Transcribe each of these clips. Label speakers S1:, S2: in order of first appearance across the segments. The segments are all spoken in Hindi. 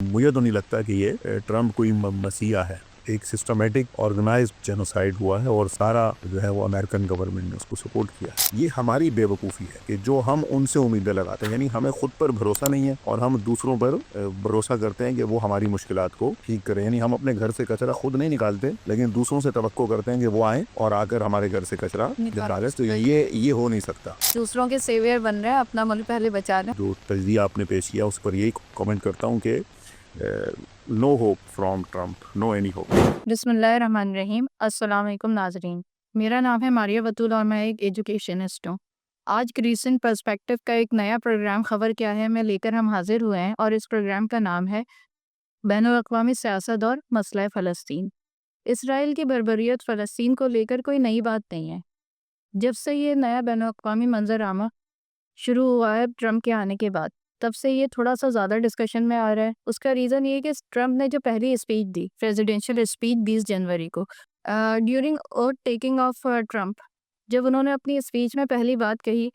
S1: मुझे तो नहीं लगता कि ये ट्रम्प कोई मसीहा है। एक सिस्टमेटिक ऑर्गेनाइज्ड जेनोसाइड हुआ है और सारा जो है वो अमेरिकन गवर्नमेंट ने उसको सपोर्ट किया है। ये हमारी बेवकूफ़ी है कि जो हम उनसे उम्मीदें लगाते हैं, यानी हमें खुद पर भरोसा नहीं है और हम दूसरों पर भरोसा करते हैं कि वो हमारी मुश्किलात को ठीक करें। यानी हम अपने घर से कचरा खुद नहीं निकालते, लेकिन दूसरों से तवक्को करते हैं कि वो आए और आकर हमारे घर से कचरा निकालें। तो ये हो नहीं सकता।
S2: दूसरों के सेवियर बन रहे हैं, अपना मुल्क पहले बचा रहे हैं।
S1: जो तजज़िया आपने पेश किया उस पर यही कमेंट करता हूँ कि no hope from Trump, no any hope.
S2: बिस्मिल्लाहिर्रहमानिर्रहीम। अस्सलाम वालेकुम नाज़रीन, मेरा नाम है मारिया बतूल और मैं एक एजुकेशनिस्ट हूँ। आज के रीसेंट पर्सपेक्टिव का एक नया प्रोग्राम खबर क्या है मैं लेकर हम हाजिर हुए हैं और इस प्रोग्राम का नाम है बैनुल-अक़वामी सियासत और मसला फ़लस्तीन। इसराइल की बर्बरियत फ़लस्तीन को लेकर कोई नई बात नहीं है। जब से ये नया बैनुल-अक़वामी मंज़र-आमा शुरू हुआ है ट्रम्प के आने के बाद, तब से ये थोड़ा-सा ज़्यादा डिस्कशन में आ रहा है। उसका रीज़न ये है कि ट्रम्प ने जो पहली स्पीच दी, प्रेसिडेंशियल स्पीच 20 जनवरी को, during oath taking of Trump, जब उन्होंने अपनी स्पीच में पहली बात कही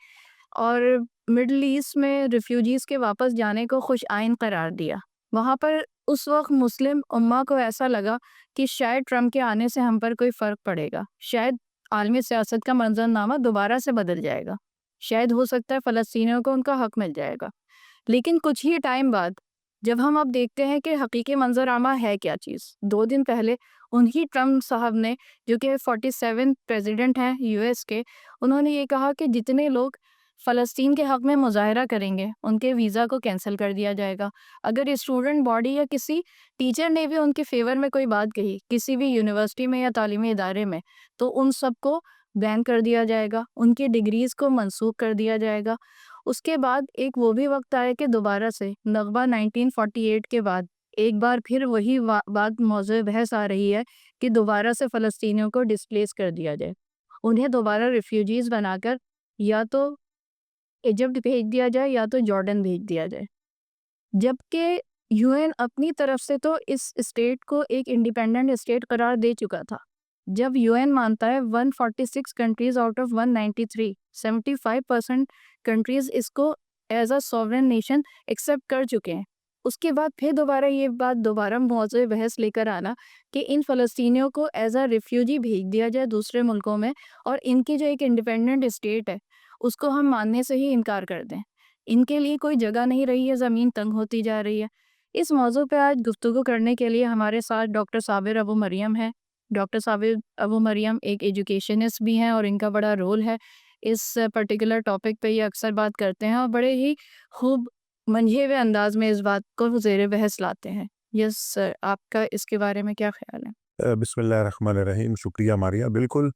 S2: और मिडल ईस्ट में रिफ्यूजीज़ के वापस जाने को खुश आइन करार दिया। वहाँ पर उस वक़्त मुस्लिम उम्मा को ऐसा लगा कि शायद ट्रम्प के आने से हम पर कोई फ़र्क पड़ेगा। शायद आलमी सियासत का मंज़रनामा दोबारा से बदल जाएगा। शायद हो सकता है फ़लस्तीनियों को उनका हक़ मिल जाएगा। लेकिन कुछ ही टाइम बाद जब हम अब देखते हैं कि हकीकी मंज़र-आमा है क्या चीज़। 2 दिन पहले उन्हीं ट्रम्प साहब ने, जो कि 47 प्रेसिडेंट हैं यूएस के, उन्होंने ये कहा कि जितने लोग फ़लस्तीन के हक़ में मुज़ाहरा करेंगे, उनके वीज़ा को कैंसल कर दिया जाएगा। अगर स्टूडेंट बॉडी या किसी टीचर ने भी उनके फ़ेवर में कोई बात कही, किसी भी यूनिवर्सिटी में या तालीमी इदारे में, तो उन सबको बैन कर दिया जाएगा, उनकी डिग्रीज़ को मनसूख कर दिया जाएगा। उसके बाद एक वो भी वक़्त आया कि दोबारा से नकबा 1948 के बाद एक बार फिर वही बात मौज़ूए बहस आ रही है कि दोबारा से फ़लस्तीनियों को डिस्प्लेस कर दिया जाए। उन्हें दोबारा रिफ्यूजीज़ बनाकर या तो इजिप्ट भेज दिया जाए या तो जॉर्डन भेज दिया जाए। जबकि यूएन अपनी तरफ से तो इस स्टेट को एक इंडिपेंडेंट स्टेट करार दे चुका था। जब यूएन मानता है 146 कंट्रीज़ आउट ऑफ 193, 75% कंट्रीज़ इसको as a sovereign nation accept कर चुके हैं। उसके बाद फिर दोबारा ये बात दोबारा मौज़ूए बहस लेकर आना कि इन फ़लस्तीनियों को एज़ अ रिफ्यूजी भेज दिया जाए दूसरे मुल्कों में और इनकी जो एक इंडिपेंडेंट स्टेट है, उसको हम मानने से ही इनकार कर दें। इनके लिए कोई जगह नहीं रही है, ज़मीन तंग होती जा रही है। इस मौज़ू पे आज गुफ्तगू करने के लिए हमारे साथ डॉक्टर साबिर अबू मरियम हैं। डॉक्टर साबिर अबू मरियम एक एजुकेशनिस्ट भी हैं और इनका बड़ा रोल है इस पर्टिकुलर टॉपिक पे। ये अक्सर बात करते हैं और बड़े ही खूब मंझे हुए अंदाज में इस बात को ज़ेर बहस लाते हैं। यस सर, आपका इसके बारे में क्या ख्याल है?
S1: बिस्मिल्लाहिर्रहमानिर्रहीम। शुक्रिया मारिया। बिल्कुल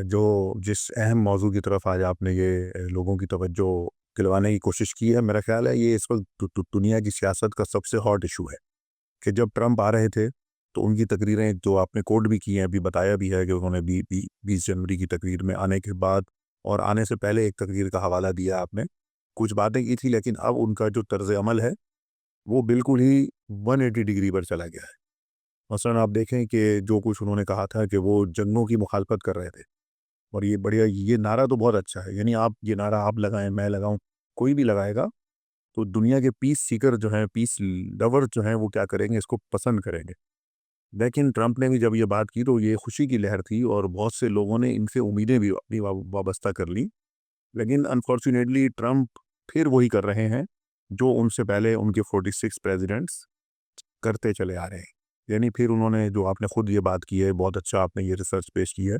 S1: जो जिस अहम मौजू की तरफ आज आपने ये लोगों की तवज्जो दिलवाने की कोशिश की है, मेरा ख्याल है ये इस वक्त दुनिया की सियासत का सबसे हॉट इशू है कि जब ट्रम्प आ रहे थे तो उनकी तकरीरें जो आपने कोट भी की हैं, अभी बताया भी है कि उन्होंने 20 जनवरी की तकरीर में आने के बाद और आने से पहले एक तकरीर का हवाला दिया आपने, कुछ बातें की थी, लेकिन अब उनका जो तर्ज अमल है वो बिल्कुल ही 180 डिग्री पर चला गया है। मसलन आप देखें कि जो कुछ उन्होंने कहा था कि वो जंगों की मुखालफत कर रहे थे, और ये बढ़िया, ये नारा तो बहुत अच्छा है। यानी आप ये नारा आप लगाएं, मैं लगाऊं, कोई भी लगाएगा तो दुनिया के पीस सीकर जो हैं, पीस लवर जो हैं, वो क्या करेंगे, इसको पसंद करेंगे। लेकिन ट्रम्प ने भी जब ये बात की तो ये खुशी की लहर थी और बहुत से लोगों ने इनसे उम्मीदें भी अपनी वाबस्ता कर ली। लेकिन अनफॉर्चुनेटली ट्रम्प फिर वही कर रहे हैं जो उनसे पहले उनके 46 प्रेसिडेंट्स करते चले आ रहे हैं। यानी फिर उन्होंने, जो आपने खुद ये बात की है, बहुत अच्छा आपने ये रिसर्च पेश की है,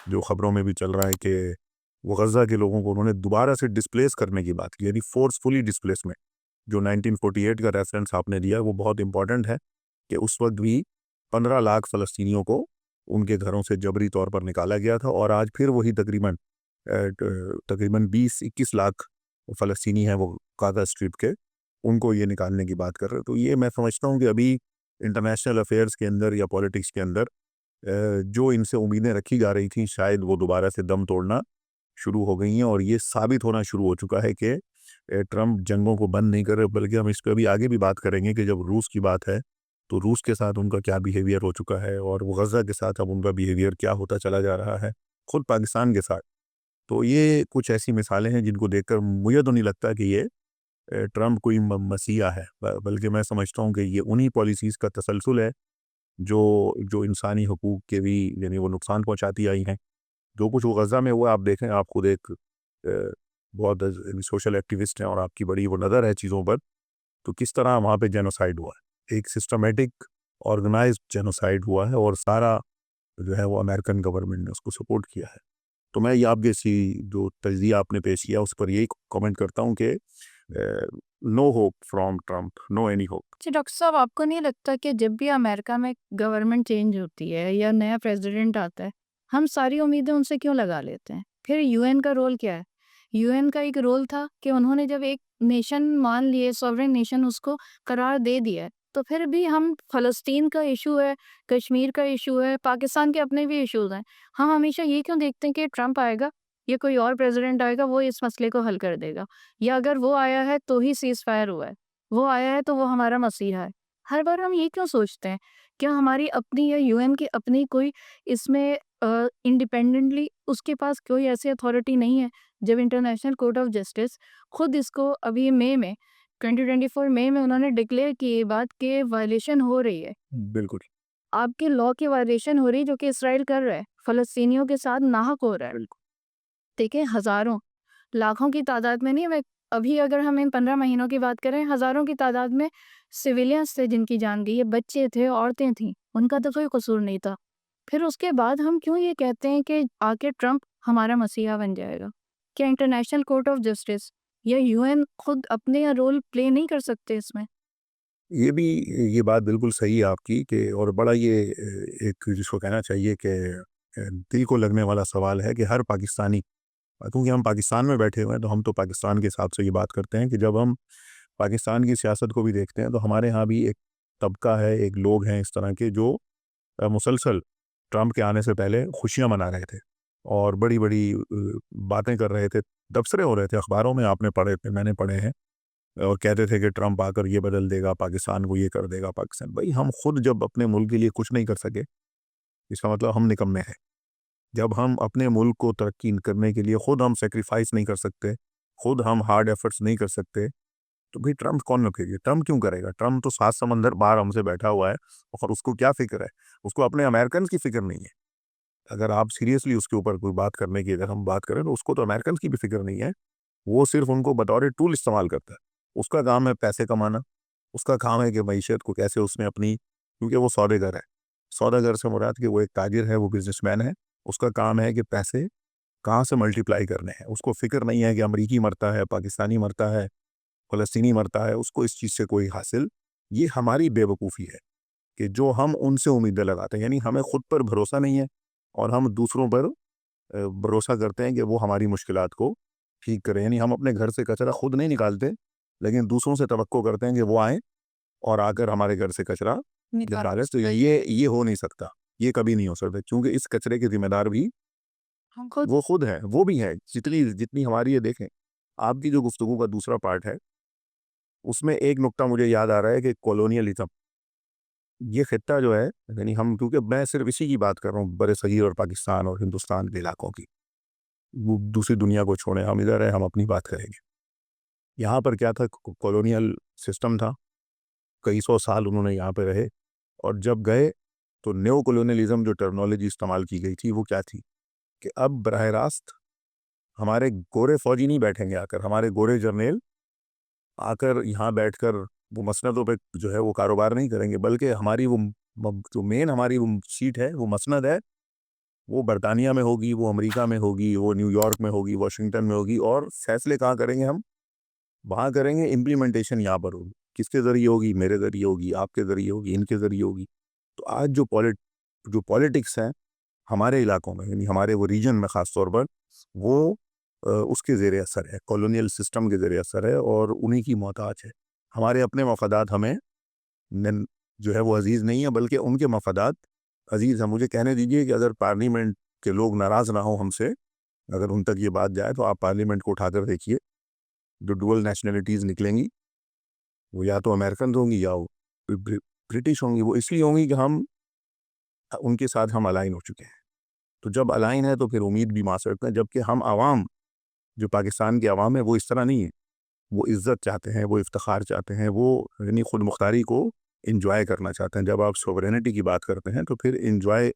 S1: जो खबरों में भी चल रहा है कि वो गज़ा के लोगों को उन्होंने दोबारा से डिस्प्लेस करने की बात की, यानी फोर्सफुली डिस्प्लेसमेंट। जो 1948 का रेफरेंस आपने दिया वो बहुत इंपॉर्टेंट है कि उस वक्त भी 15 लाख फ़लस्तीनियों को उनके घरों से जबरी तौर पर निकाला गया था, और आज फिर वही तकरीबन 20-21 लाख फ़लस्तीनी हैं वो गाज़ा स्ट्रिप के, उनको ये निकालने की बात कर रहे हैं। तो ये मैं समझता हूँ कि अभी इंटरनेशनल अफेयर्स के अंदर या पॉलिटिक्स के अंदर जो इनसे उम्मीदें रखी जा रही थी, शायद वो दोबारा से दम तोड़ना शुरू हो गई हैं, और ये साबित होना शुरू हो चुका है कि ट्रम्प जंगों को बंद नहीं कर रहे। बल्कि हम इस पर अभी आगे भी बात करेंगे कि जब रूस की बात है तो रूस के साथ उनका क्या बिहेवियर हो चुका है, और वो गज़ा के साथ अब उनका बिहेवियर क्या होता चला जा रहा है, खुद पाकिस्तान के साथ। तो ये कुछ ऐसी मिसालें हैं जिनको देखकर मुझे तो नहीं लगता कि ये ट्रम्प कोई मसीहा है, बल्कि मैं समझता हूँ कि ये उन्हीं पॉलिसीज़ का तसलसल है जो जो इंसानी हकूक़ के भी यानी वो नुकसान पहुँचाती आई हैं। जो कुछ वो गज़ा में हुआ आप देखें, आप खुद एक बहुत सोशल एक्टिविस्ट हैं और आपकी बड़ी वो नज़र है चीज़ों पर, तो किस तरह वहाँ पे जेनोसाइड हुआ है। एक सिस्टमेटिक ऑर्गेनाइज्ड जेनोसाइड हुआ है और सारा जो है वो अमेरिकन गवर्नमेंट ने उसको सपोर्ट किया है। तो मैं ये आप जैसी जो तज्ज़िया आपने पेश किया उस पर यही कमेंट करता हूँ कि no hope from Trump, no any hope.
S2: जी डॉक्टर साहब, आपको नहीं लगता कि जब भी अमेरिका में गवर्नमेंट चेंज होती है या नया प्रेसिडेंट आता है, हम सारी उम्मीदें उनसे क्यों लगा लेते हैं? फिर यूएन का रोल क्या है? यूएन का एक रोल था कि उन्होंने जब एक नेशन मान लिए, सॉवरेन नेशन उसको करार दे दिया है, तो फिर भी हम फ़लस्तीन का इशू है, कश्मीर का इशू है, पाकिस्तान के अपने भी इश्यूज़ हैं। हम हमेशा ये क्यों देखते हैं कि ट्रम्प आएगा या कोई और प्रेसिडेंट आएगा, वो इस मसले को हल कर देगा, या अगर वो आया है तो ही सीज़फायर हुआ है। वो आया है तो वो हमारा मसीहा है। हर बार हम ये क्यों सोचते हैं? क्या हमारी अपनी या यूएन की अपनी कोई इसमें इंडिपेंडेंटली उसके पास कोई ऐसी अथॉरिटी नहीं है? जब इंटरनेशनल कोर्ट ऑफ जस्टिस खुद इसको अभी मई में 2024 मई में उन्होंने डिक्लेयर की ये बात कि वायलेशन हो रही है।
S1: बिल्कुल,
S2: आपके लॉ की वायलेशन हो रही है जो कि इसराइल कर रहा है। फ़लस्तीनियों के साथ नाहक हो रहा है।
S1: बिल्कुल।
S2: देखिए, हज़ारों, लाखों की तादाद में नहीं, मैं अभी अगर हम इन 15 महीनों की बात करें, हज़ारों की तादाद में सिविलियंस थे जिनकी जान गई है, बच्चे थे, औरतें थीं, उनका तो कोई कसूर नहीं था। फिर उसके बाद हम क्यों ये कहते हैं कि आके ट्रम्प हमारा मसीहा बन जाएगा? क्या इंटरनेशनल कोर्ट ऑफ जस्टिस या यूएन खुद अपने रोल प्ले नहीं कर सकते इसमें?
S1: ये भी ये बात बिल्कुल सही है आपकी कि और बड़ा ये एक जिसको कहना चाहिए कि दिल को लगने वाला सवाल है कि हर पाकिस्तानी, क्योंकि हम पाकिस्तान में बैठे हुए हैं तो हम तो पाकिस्तान के हिसाब से ये बात करते हैं कि जब हम पाकिस्तान की सियासत को भी देखते हैं तो हमारे यहाँ भी एक तबका है, एक लोग हैं इस तरह के जो मुसलसल ट्रम्प के आने से पहले खुशियाँ मना रहे थे और बड़ी-बड़ी बातें कर रहे थे, तबसरे हो रहे थे, अखबारों में आपने पढ़े थे, मैंने पढ़े हैं और कहते थे कि ट्रम्प आकर ये बदल देगा, पाकिस्तान को ये कर देगा पाकिस्तान। भाई हम खुद जब अपने मुल्क के लिए कुछ नहीं कर सके, इसका मतलब हम निकम्मे हैं। जब हम अपने मुल्क को तरक्की करने के लिए खुद हम सैक्रिफाइस नहीं कर सकते, खुद हम हार्ड एफर्ट्स नहीं कर सकते, तो भाई ट्रम्प कौन रखेगा? ट्रम्प क्यों करेगा? ट्रम्प तो 7 समंदर पार हमसे बैठा हुआ है और उसको क्या फ़िक्र है? उसको अपने अमेरिकन्स की फ़िक्र नहीं है। अगर आप सीरियसली उसके ऊपर कोई बात करने की अगर हम बात करें तो उसको तो अमेरिकन्स की भी फ़िक्र नहीं है। वो सिर्फ़ उनको बतौर टूल इस्तेमाल करता है। उसका काम है पैसे कमाना, उसका काम है कि मईशत को कैसे उसने अपनी, क्योंकि वो सौदेगर है। सौदागर से मुराद कि वो एक ताजिर है, वो बिज़नेसमैन है। उसका काम है कि पैसे कहाँ से मल्टीप्लाई करने हैं। उसको फ़िक्र नहीं है कि अमरीकी मरता है, पाकिस्तानी मरता है, फ़लस्तीनी मरता है, उसको इस चीज़ से कोई हासिल, ये हमारी बेवकूफ़ी है कि जो हम उनसे उम्मीदें लगाते हैं। यानी हमें खुद पर भरोसा नहीं है और हम दूसरों पर भरोसा करते हैं कि वो हमारी मुश्किलात को ठीक करें। यानी हम अपने घर से कचरा खुद नहीं निकालते, लेकिन दूसरों से तवक्को करते हैं कि वो आएँ और आकर हमारे घर से कचरा निकालें। तो ये हो नहीं सकता, ये कभी नहीं हो सकता क्योंकि इस कचरे के ज़िम्मेदार भी
S2: हम खुद
S1: वो खुद हैं, वो भी हैं। जितनी जितनी हमारी ये देखें, आपकी जो गुफ्तगू का दूसरा पार्ट है, उसमें एक नुक्ता मुझे याद आ रहा है कि कॉलोनियलिज़्म, ये खित्ता जो है, यानी हम, क्योंकि मैं सिर्फ़ इसी की बात कर रहा हूँ, बरे-सगीर और पाकिस्तान और हिंदुस्तान के इलाकों की। वो दूसरी दुनिया को छोड़ें, हम इधर हैं, हम अपनी बात करेंगे। यहाँ पर क्या था, कॉलोनियल सिस्टम था, कई सौ साल उन्होंने यहाँ पे रहे और जब गए तो न्यो कॉलोनियलिज़्म जो टर्मिनोलॉजी इस्तेमाल की गई थी, वो क्या थी कि अब बराह रास्त हमारे गोरे फ़ौजी नहीं बैठेंगे आकर, हमारे गोरे जर्नैल आकर यहाँ बैठकर वो मसनदों पे जो है वो कारोबार नहीं करेंगे, बल्कि हमारी वो जो मेन हमारी वो सीट है, वो मसनद है, वो बरतानिया में होगी, वो अमेरिका में होगी, वो न्यूयॉर्क में होगी, वाशिंगटन में होगी और फैसले कहाँ करेंगे हम? वहाँ करेंगे, इम्प्लीमेंटेशन यहाँ पर होगी। किसके ज़रिए होगी? मेरे ज़रिए होगी, आपके ज़रिए होगी, इनके ज़रिए होगी। तो आज जो पॉलिटिक्स है हमारे इलाकों में, यानी हमारे वो रीजन में ख़ास तौर पर, वो उसके ज़ेर असर है, कॉलोनियल सिस्टम के ज़ेर असर है और उन्हीं की मोहताज है। हमारे अपने मफादात हमें नन जो है वो अज़ीज़ नहीं है, बल्कि उनके मफादात अज़ीज़ हैं। मुझे कहने दीजिए कि अगर पार्लियामेंट के लोग नाराज़ ना हों हमसे, अगर उन तक ये बात जाए, तो आप पार्लियामेंट को उठाकर देखिए, जो डुअल नेशनैलिटीज़ निकलेंगी, वो या तो अमेरिकन होंगी या वो ब्रिटिश होंगी। वो इसलिए होंगी कि उनके साथ हम अलाइन हो चुके हैं। तो जब अलाइन है तो फिर उम्मीद भी मार सकते हैं, जबकि हम आवाम, जो पाकिस्तान की आवाम है, वो इस तरह नहीं है। वो इज़्ज़त चाहते हैं, वो इफ्तिखार चाहते हैं, वो यानी खुद मुख्तारी को एंजॉय करना चाहते हैं। जब आप सॉवरेनिटी की बात करते हैं तो फिर एंजॉय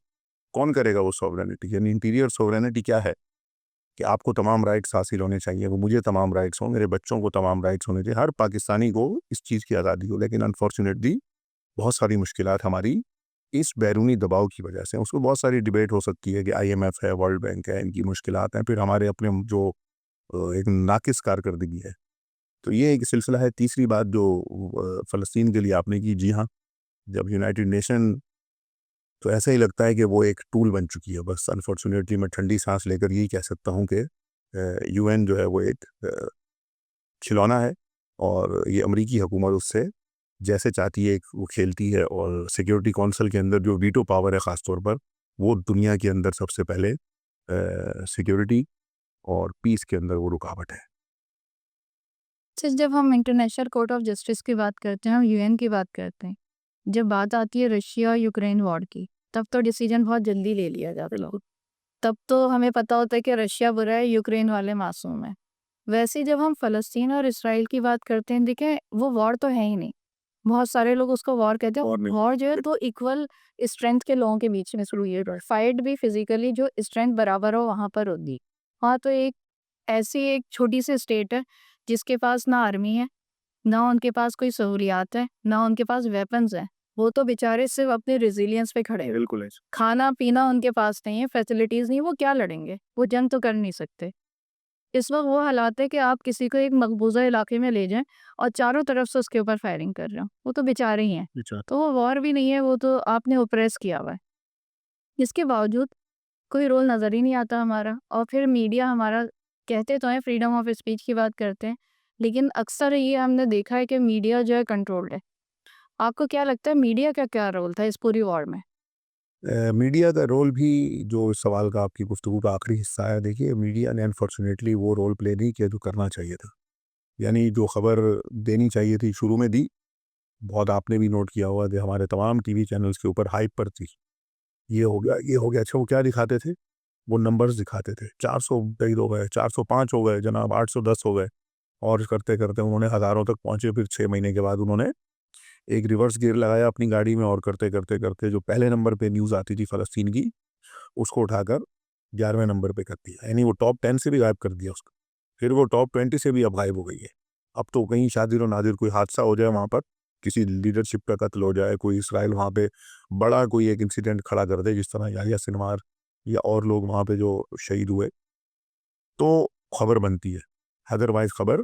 S1: कौन करेगा वो सॉवरेनिटी? यानी इंटीरियर सॉवरेनिटी क्या है कि आपको तमाम राइट्स हासिल होने चाहिए, वो मुझे तमाम राइट्स हों, मेरे बच्चों को तमाम राइट्स होने चाहिए, हर पाकिस्तानी को इस चीज़ की आज़ादी हो। लेकिन अनफॉर्चुनेटली बहुत सारी मुश्किलात हमारी इस बैरूनी दबाव की वजह से, उसको बहुत सारी डिबेट हो सकती है कि IMF है, वर्ल्ड बैंक है, इनकी मुश्किलात हैं, फिर हमारे अपने जो एक नाकिस कारकर्दगी है। तो ये एक सिलसिला है। तीसरी बात जो फ़लस्तीन के लिए आपने की, जी हाँ, जब यूनाइटेड नेशन, तो ऐसा ही लगता है कि वो एक टूल बन चुकी है बस। अनफॉर्चुनेटली मैं ठंडी सांस लेकर यही कह सकता हूँ कि UN जो है वो एक खिलौना है और ये अमरीकी हुकूमत उससे जैसे चाहती है वो खेलती है। और सिक्योरिटी काउंसिल के अंदर जो वीटो पावर है ख़ास तौर पर, वो दुनिया के अंदर सबसे पहले सिक्योरिटी और पीस के अंदर वो रुकावट है।
S2: जब हम इंटरनेशनल कोर्ट ऑफ जस्टिस की बात करते हैं, हम UN की बात करते हैं, जब बात आती है रशिया और यूक्रेन वॉर की, तब तो डिसीजन बहुत जल्दी ले लिया जाता है। तब तो हमें पता होता है कि रशिया बुरा है, यूक्रेन वाले मासूम हैं। वैसे ही जब हम फ़लस्तीन और इसराइल की बात करते हैं, देखें वो वॉर तो है ही नहीं। बहुत सारे लोग उसको वॉर कहते हैं।
S1: और नहीं।
S2: वॉर जो है 2 इक्वल स्ट्रेंथ के लोगों के बीच में शुरू हुई है। फाइट भी फिज़िकली जो स्ट्रेंथ बराबर हो वहाँ पर होगी। वहाँ तो एक ऐसी एक छोटी-सी स्टेट है जिसके पास ना आर्मी है, ना उनके पास कोई सहूलियात है, ना उनके पास वेपन्स हैं। वो तो बेचारे सिर्फ़ अपने रेज़िलियंस पे खड़े हैं।
S1: बिल्कुल है।
S2: खाना-पीना उनके पास नहीं है, फैसिलिटीज़ नहीं, वो क्या लड़ेंगे? वो जंग तो कर नहीं सकते। इस वक़्त वो हालात है कि आप किसी को एक मकबूज़ा इलाके में ले जाएँ और चारों तरफ से उसके ऊपर फायरिंग कर रहे हो। वो तो बेचारे ही हैं।
S1: अच्छा।
S2: तो वो वॉर भी नहीं है, वो तो आपने ओप्रेस किया हुआ है। इसके बावजूद कोई रोल नज़र ही नहीं आता हमारा। और फिर मीडिया हमारा, कहते तो हैं फ्रीडम ऑफ स्पीच की बात करते हैं, लेकिन अक्सर ये हमने देखा है कि मीडिया जो है कंट्रोल्ड है। आपको क्या लगता है मीडिया का क्या रोल था इस पूरी वॉर में?
S1: मीडिया का रोल भी, जो इस सवाल का आपकी गुफ्तगू का आखिरी हिस्सा है, देखिए मीडिया ने अनफॉर्चुनेटली वो रोल प्ले नहीं किया जो करना चाहिए था। यानी जो खबर देनी चाहिए थी शुरू में दी। बहुत आपने भी नोट किया होगा कि हमारे तमाम टीवी चैनल्स के ऊपर हाइप पर थी, ये हो गया, ये हो गया। अच्छा, वो क्या दिखाते थे? वो नंबर्स दिखाते थे, 400 शहीद हो गए, 405 हो गए जनाब, 810 हो गए। और करते करते उन्होंने हज़ारों तक पहुँचे। फिर 6 महीने के बाद उन्होंने एक रिवर्स गियर लगाया अपनी गाड़ी में, और करते करते करते जो पहले नंबर पे न्यूज़ आती थी फ़लस्तीन की, उसको उठाकर 11वें नंबर पे कर दिया। यानी वो टॉप 10 से भी गायब कर दिया उसको। फिर वो टॉप 20 से भी अब गायब हो गई है। अब तो कहीं शादिर और नादिर कोई हादसा हो जाए वहाँ पर, किसी लीडरशिप का कत्ल हो जाए, कोई इसराइल वहाँ पे बड़ा कोई एक इंसिडेंट खड़ा कर दे, जिस तरह याह्या सिनवार या और लोग वहाँ पे जो शहीद हुए, तो खबर बनती है। अदरवाइज़ खबर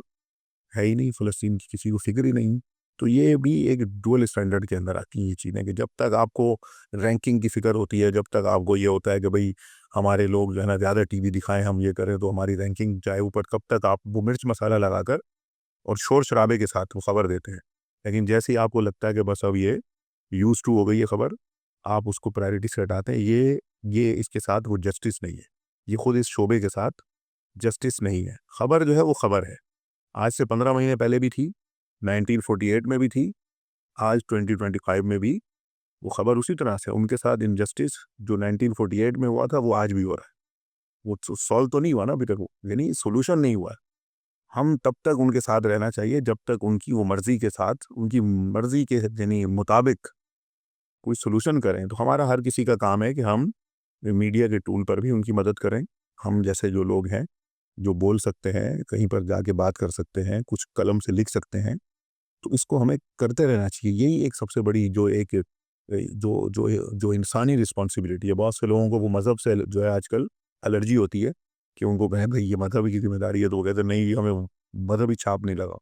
S1: है ही नहीं, फ़लस्तीन की किसी को फ़िक्र ही नहीं। तो ये भी एक डुअल स्टैंडर्ड के अंदर आती हैं ये चीज़ें, कि जब तक आपको रैंकिंग की फ़िक्र होती है, जब तक आपको ये होता है कि भई हमारे लोग जो है ना ज़्यादा टीवी दिखाएँ, हम ये करें तो हमारी रैंकिंग जाए ऊपर, तब तक आप वो मिर्च मसाला लगाकर और शोर-शराबे के साथ वो खबर देते हैं। लेकिन जैसे ही आपको लगता है कि बस अब ये यूज़्ड टू हो गई है खबर, आप उसको प्रायोरिटी से हटाते हैं। ये इसके साथ वो जस्टिस नहीं है। ये खुद इस शोबे के साथ जस्टिस नहीं है। खबर जो है वो खबर है। आज से 15 महीने पहले भी थी, 1948 में भी थी, आज 2025 में भी वो खबर उसी तरह से। उनके साथ इनजस्टिस जो 1948 में हुआ था, वो आज भी हो रहा है। वो सॉल्व तो नहीं हुआ ना अभी तक वो, यानी सॉल्यूशन नहीं हुआ है। हम तब तक उनके साथ रहना चाहिए जब तक उनकी वो मर्ज़ी के साथ, उनकी मर्ज़ी के यानी मुताबिक कोई सॉल्यूशन करें। तो हमारा हर किसी का काम है कि हम मीडिया के टूल पर भी उनकी मदद करें। हम जैसे जो लोग हैं, जो बोल सकते हैं, कहीं पर जाके बात कर सकते हैं, कुछ कलम से लिख सकते हैं, तो इसको हमें करते रहना चाहिए। यही एक सबसे बड़ी जो एक जो जो जो इंसानी रिस्पॉन्सिबिलिटी है। बहुत से लोगों को वो मज़हब से जो है आजकल एलर्जी होती है कि उनको कहें भई ये मज़हब की ज़िम्मेदारी है, तो वो कहते हैं नहीं, हमें मज़हबी छाप नहीं लगाओ,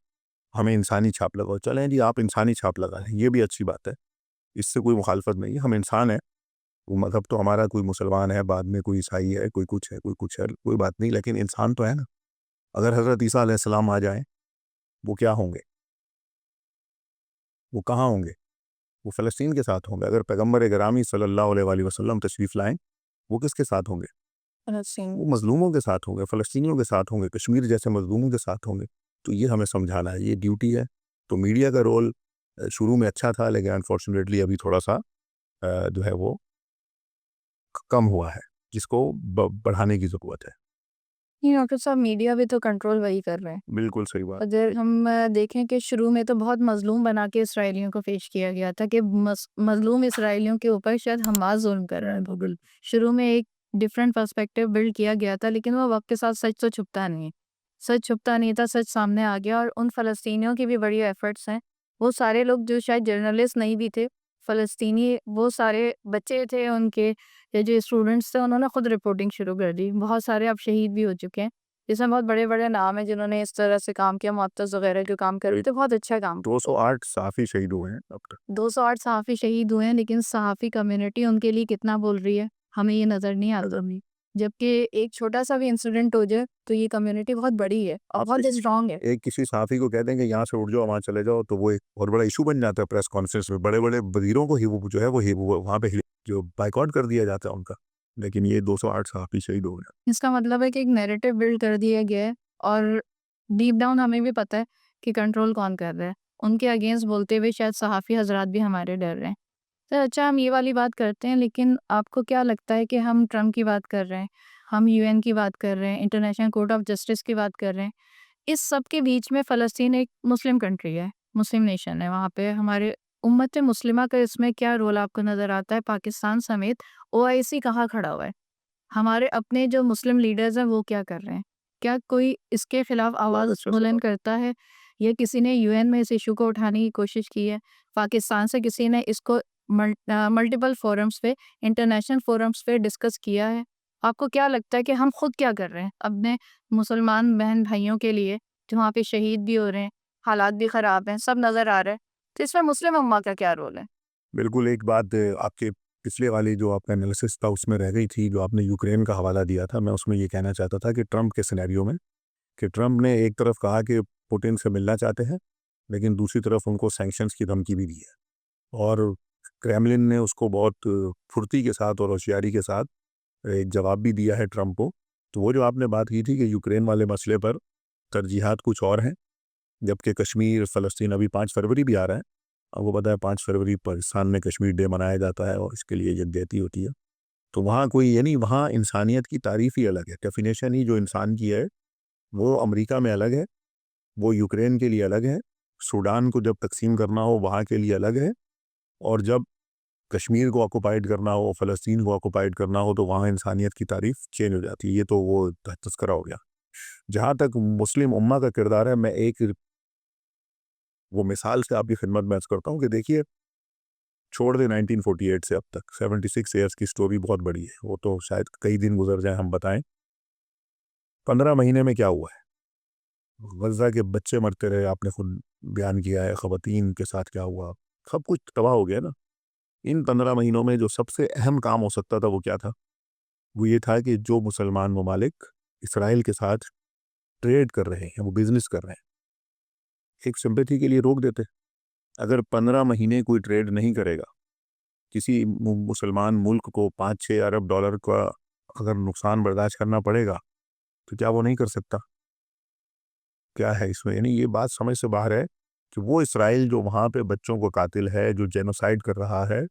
S1: हमें इंसानी छाप लगाओ। चलें जी, आप इंसानी छाप लगा लें, ये भी अच्छी बात है, इससे कोई मुखालफत नहीं है। हम इंसान हैं, वो मज़हब तो हमारा कोई मुसलमान है, बाद में कोई ईसाई है, कोई कुछ है, कोई कुछ है, कोई बात नहीं, लेकिन इंसान तो है ना। अगर हज़रत ईसा अलैहिस्सलाम आ जाएँ, वो क्या होंगे? वो कहाँ होंगे? वो फ़लस्तीन के साथ होंगे। अगर पैगंबर गिरामी सल्लल्लाहु अलैहि वसल्लम तशरीफ़ लाएँ, वो किसके साथ होंगे?
S2: फ़लस्तीन।
S1: वो मज़लूमों के साथ होंगे, फ़लस्तीनियों के साथ होंगे, कश्मीर जैसे मज़लूमों के साथ होंगे। तो ये हमें समझाना है, ये ड्यूटी है। तो मीडिया का रोल शुरू में अच्छा था, लेकिन अनफॉर्चुनेटली अभी थोड़ा-सा जो है वो कम हुआ है, जिसको बढ़ाने की ज़रूरत है।
S2: नहीं डॉक्टर साहब, मीडिया भी तो कंट्रोल वही कर रहे हैं।
S1: बिल्कुल सही बात।
S2: अगर हम देखें कि शुरू में तो बहुत मज़लूम बना के इसराइलियों को पेश किया गया था कि मज़लूम इसराइलियों के ऊपर शायद हमास ज़ुल्म कर रहा है। तो शुरू में एक डिफरेंट पर्सपेक्टिव बिल्ड किया गया था, लेकिन वो वक्त के साथ सच तो छुपता नहीं है। सच छुपता नहीं था, सच सामने आ गया। और उन फ़लस्तीनियों की भी बड़ी एफर्ट्स हैं। वो सारे लोग जो शायद जर्नलिस्ट नहीं भी थे, फ़लस्तीनी वो सारे बच्चे थे उनके या जो स्टूडेंट्स थे, उन्होंने खुद रिपोर्टिंग शुरू कर दी। बहुत सारे अब शहीद भी हो चुके हैं। इसमें बहुत बड़े-बड़े नाम हैं जिन्होंने इस तरह से काम किया। मुअत्तज़ वगैरह जो काम कर रहे थे, बहुत अच्छा काम
S1: 208 सहाफ़ी शहीद हुए हैं अब तक।
S2: 208 सहाफ़ी शहीद हुए हैं, लेकिन सहाफ़ी कम्युनिटी उनके लिए कितना बोल रही है, हमें ये नज़र नहीं आता अभी। जबकि एक छोटा-सा भी इंसिडेंट हो जाए, तो ये कम्युनिटी बहुत बड़ी है और
S1: आप
S2: बहुत स्ट्रॉन्ग है।
S1: एक किसी सहाफ़ी को कह दें कि यहाँ से उठ जाओ, वहाँ चले जाओ, तो वो एक बहुत बड़ा इश्यू बन जाता है प्रेस कॉन्फ्रेंस में। बड़े-बड़े वज़ीरों को ही वो जो है वो वहाँ पे जो बायकॉट कर दिया जाता है उनका। लेकिन ये 208 सहाफ़ी शहीद हो गए।
S2: इसका मतलब है कि एक नैरेटिव बिल्ड कर दिया गया है और डीप डाउन हमें भी पता है कि कंट्रोल कौन कर रहा है। उनके अगेंस्ट बोलते हुए शायद सहाफ़ी हज़रात भी हमारे डर रहे हैं। तो अच्छा, हम ये वाली बात करते हैं, लेकिन आपको क्या लगता है कि हम ट्रम्प की बात कर रहे हैं, हम यूएन की बात कर रहे हैं, इंटरनेशनल कोर्ट ऑफ जस्टिस की बात कर रहे हैं। इस सब के बीच में फ़लस्तीन एक मुस्लिम कंट्री है, मुस्लिम नेशन है। वहाँ पे हमारे उम्मत मुस्लिमा का इसमें क्या रोल आपको नज़र आता है? पाकिस्तान समेत ओआईसी कहाँ खड़ा हुआ है? हमारे अपने जो मुस्लिम लीडर्स हैं वो क्या कर रहे हैं? क्या कोई इसके खिलाफ आवाज़ बुलंद करता है या किसी ने यूएन में इस इश्यू को उठाने की कोशिश की है? पाकिस्तान से किसी ने इसको मल्टीपल फोरम्स पे, इंटरनेशनल फोरम्स पे डिस्कस किया है? आपको क्या लगता है कि हम खुद क्या कर रहे हैं अपने मुसलमान बहन-भाइयों के लिए, जो वहाँ पे शहीद भी हो रहे हैं, हालात भी ख़राब हैं, सब नज़र आ रहा है। तो इसमें मुस्लिम उम्मा का क्या रोल है?
S1: बिल्कुल, एक बात आपके पिछले वाली जो आपका एनालिसिस था उसमें रह गई थी, जो आपने यूक्रेन का हवाला दिया था। मैं उसमें ये कहना चाहता था कि ट्रंप के सिनेरियो में कि ट्रंप ने एक तरफ कहा कि पुतिन से मिलना चाहते हैं, लेकिन दूसरी तरफ उनको सैंक्शंस की धमकी भी दी है। और क्रेमलिन ने उसको बहुत फुर्ती के साथ और होशियारी के साथ एक जवाब भी दिया है ट्रंप को। तो वो जो आपने बात की थी कि यूक्रेन वाले मसले पर तरजीहात कुछ और हैं, जबकि कश्मीर, फ़लस्तीन अभी 5 फरवरी भी आ रहा है। आपको पता है 5 फरवरी पाकिस्तान में कश्मीर डे मनाया जाता है और इसके लिए यकजहती होती है। तो वहाँ कोई यानी वहाँ इंसानियत की तारीफ़ ही अलग है, डेफिनेशन ही जो इंसान की है, वो अमेरिका में अलग है, वो यूक्रेन के लिए अलग है, सूडान को जब तकसीम करना हो वहाँ के लिए अलग है, और जब कश्मीर को ऑक्युपाइड करना हो, फ़लस्तीन को ऑक्युपाइड करना हो, तो वहाँ इंसानियत की तारीफ़ चेंज हो जाती है। ये तो वो तस्करा हो गया। जहाँ तक मुस्लिम उम्मा का किरदार है, मैं एक वो मिसाल से आपकी खिदमत में अर्ज़ करता हूँ कि देखिए, छोड़ दें 1948 से अब तक 76 ईयर्स की स्टोरी बहुत बड़ी है, वो तो शायद कई दिन गुजर जाए हम बताएं। 15 महीने में क्या हुआ है? गज़ा के बच्चे मरते रहे, आपने खुद बयान किया है, ख़वातीन के साथ क्या हुआ, सब कुछ तबाह हो गया ना। इन 15 महीनों में जो सबसे अहम काम हो सकता था वो क्या था? वो ये था कि जो मुसलमान ममालिक इसराइल के साथ ट्रेड कर रहे हैं, वो बिजनेस कर रहे हैं, एक सिंपैथी के लिए रोक देते। अगर 15 महीने कोई ट्रेड नहीं करेगा, किसी मुसलमान मुल्क को 5-6 अरब डॉलर का अगर नुकसान बर्दाश्त करना पड़ेगा, तो क्या वो नहीं कर सकता? क्या है इसमें? यानी ये बात समझ से बाहर है कि वो इसराइल जो वहाँ पे बच्चों को कातिल है, जो जेनोसाइड कर रहा है,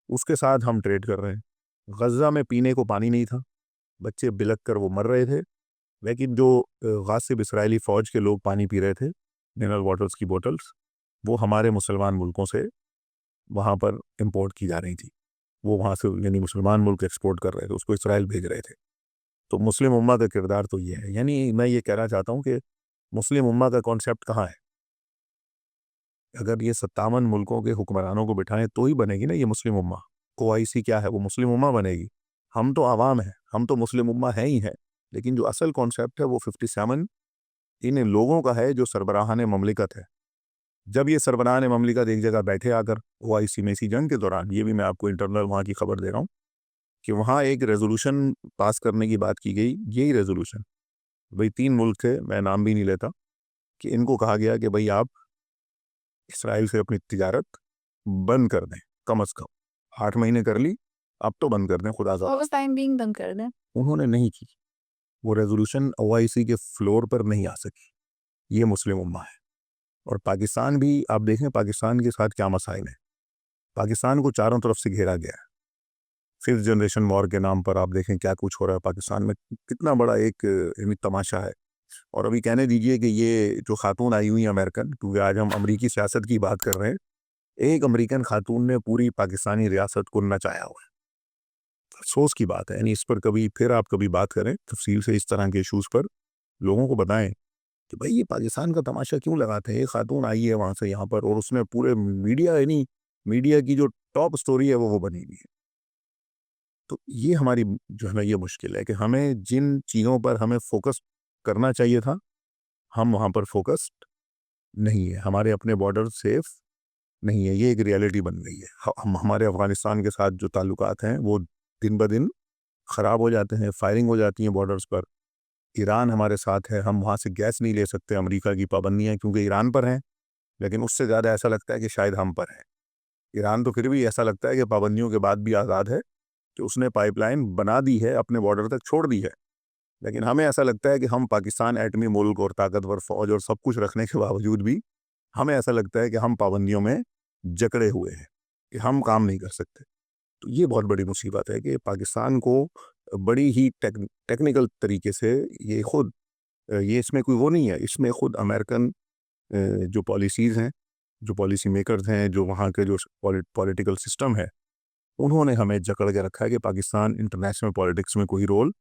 S1: उसके साथ हम ट्रेड कर रहे हैं। गज़ा में पीने को पानी नहीं था, बच्चे बिलख कर वो मर रहे थे, लेकिन जो गासिब इसराइली फ़ौज के लोग पानी पी रहे थे, मिनरल वाटर्स की बोतल्स, वो हमारे मुसलमान मुल्कों से वहाँ पर इम्पोर्ट की जा रही थी। वो वहाँ से यानी मुसलमान मुल्क एक्सपोर्ट कर रहे थे, उसको इसराइल भेज रहे थे। तो मुस्लिम उम्मा का किरदार तो ये है। यानी मैं ये कहना चाहता हूँ कि मुस्लिम उम्मा का कॉन्सेप्ट कहाँ है? अगर ये 57 मुल्कों के हुक्मरानों को बिठाएं तो ही बनेगी ना ये मुस्लिम उम्मा। ओआईसी क्या है? वो मुस्लिम उम्मा बनेगी। हम तो आवाम हैं, हम तो मुस्लिम उम्मा हैं ही हैं, लेकिन जो असल कॉन्सेप्ट है वो 57 इन लोगों का है जो सरबराहान ममलिकत है। जब ये सरबराहान ममलिकत एक जगह बैठे आकर ओआईसी में इसी जंग के दौरान, ये भी मैं आपको इंटरनल वहाँ की खबर दे रहा हूँ कि वहाँ एक रेजोल्यूशन पास करने की बात की गई। यही रेजोल्यूशन, भाई 3 मुल्क थे, मैं नाम भी नहीं लेता, कि इनको कहा गया कि भाई आप इसराइल से अपनी तिजारत बंद कर दें, कम अज़ कम 8 महीने कर ली, अब तो बंद कर दें खुदा सा।
S2: और उस टाइम बीइंग बंद कर दें।
S1: उन्होंने नहीं की। वो रेजोल्यूशन ओआईसी के फ्लोर पर नहीं आ सकी। ये मुस्लिम उम्मा है। और पाकिस्तान भी आप देखें, पाकिस्तान के साथ क्या मसाइल है। पाकिस्तान को चारों तरफ से घेरा गया है, फिफ्थ जनरेशन वॉर के नाम पर आप देखें क्या कुछ हो रहा है पाकिस्तान में, कितना बड़ा एक तमाशा है। और अभी कहने दीजिए कि ये जो खातून आई हुई अमेरिकन, क्योंकि आज हम अमरीकी सियासत की बात कर रहे हैं, एक अमेरिकन खातून ने पूरी पाकिस्तानी रियासत को नचाया हुआ है। अफसोस की बात है। यानी इस पर कभी फिर आप कभी बात करें तफसील से, इस तरह के इशूज़ पर लोगों को बताएं कि भाई ये पाकिस्तान का तमाशा क्यों लगाते हैं। एक खातून आई है वहाँ से यहाँ पर, और उसने पूरे मीडिया, यानी मीडिया की जो टॉप स्टोरी है वो बनी हुई है। तो ये हमारी जो है ना ये मुश्किल है कि हमें जिन चीज़ों पर हमें फोकस करना चाहिए था, हम वहाँ पर फोकस्ड नहीं है। हमारे अपने बॉर्डर सेफ नहीं है, ये एक रियलिटी बन गई है। हम हमारे अफ़गानिस्तान के साथ जो ताल्लुकात हैं वो दिन ब दिन ख़राब हो जाते हैं, फायरिंग हो जाती हैं बॉर्डर्स पर। ईरान हमारे साथ है, हम वहाँ से गैस नहीं ले सकते, अमेरिका की पाबंदियाँ क्योंकि ईरान पर हैं, लेकिन उससे ज़्यादा ऐसा लगता है कि शायद हम पर हैं। ईरान तो फिर भी ऐसा लगता है कि पाबंदियों के बाद भी आज़ाद है, कि उसने पाइपलाइन बना दी है, अपने बॉर्डर तक छोड़ दी है। लेकिन हमें ऐसा लगता है कि हम पाकिस्तान एटमी मुल्क और ताकतवर फ़ौज और सब कुछ रखने के बावजूद भी हमें ऐसा लगता है कि हम पाबंदियों में जकड़े हुए हैं, कि हम काम नहीं कर सकते। तो ये बहुत बड़ी मुसीबत है कि पाकिस्तान को बड़ी ही टेक्निकल तरीके से ये खुद ये इसमें कोई वो नहीं है, इसमें खुद अमेरिकन जो पॉलिसीज़ हैं, जो पॉलिसी मेकर्स हैं, जो वहाँ के जो पॉलिटिकल सिस्टम है, उन्होंने हमें जकड़ के रखा है कि पाकिस्तान इंटरनेशनल पॉलिटिक्स में कोई रोल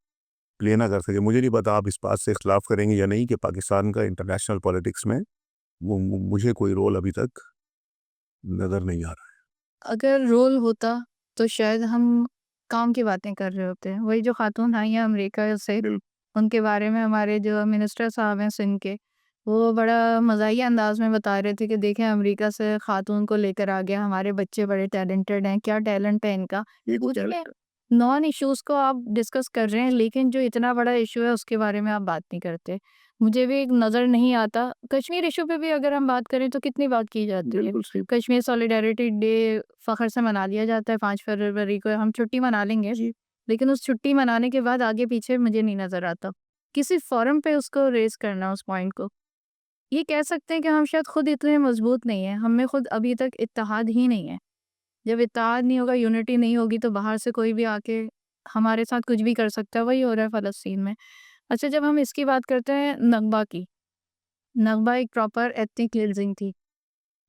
S1: प्ले ना कर सके। मुझे नहीं पता आप इस बात से इख्तलाफ करेंगे या नहीं कि पाकिस्तान का इंटरनेशनल पॉलिटिक्स में मुझे कोई रोल अभी तक नज़र नहीं आ रहा है।
S2: अगर रोल होता तो शायद हम काम की बातें कर रहे होते हैं। वही जो खातून आई हैं अमेरिका से, उनके बारे में हमारे जो मिनिस्टर साहब हैं सिंध के, वो बड़ा मज़ाहिया अंदाज में बता रहे थे कि देखें अमेरिका से खातून को लेकर आ गया, हमारे बच्चे बड़े टैलेंटेड हैं, क्या टैलेंट है इनका। उसमें नॉन इश्यूज़ को आप डिस्कस कर रहे हैं, लेकिन जो इतना बड़ा इशू है उसके बारे में आप बात नहीं करते। मुझे भी एक नज़र नहीं आता, कश्मीर इशू पे भी अगर हम बात करें तो कितनी बात की जाती है। कश्मीर सॉलिडारिटी डे फ़ख्र से मना लिया जाता है, 5 फरवरी को हम छुट्टी मना लेंगे, लेकिन उस छुट्टी मनाने के बाद आगे पीछे मुझे नहीं नज़र आता। किसी फ़ोरम पे उसको रेज़ करना उस पॉइंट को। ये कह सकते हैं कि हम शायद खुद इतने मज़बूत नहीं हैं, हम में खुद अभी तक इत्तेहाद ही नहीं है। जब इत्तेहाद नहीं होगा, यूनिटी नहीं होगी, तो बाहर से कोई भी आके हमारे साथ कुछ भी कर सकता है, वही हो रहा है फ़लस्तीन में। अच्छा, जब हम इसकी बात करते हैं नकबा की, नकबा एक प्रॉपर एथनिक क्लींजिंग थी।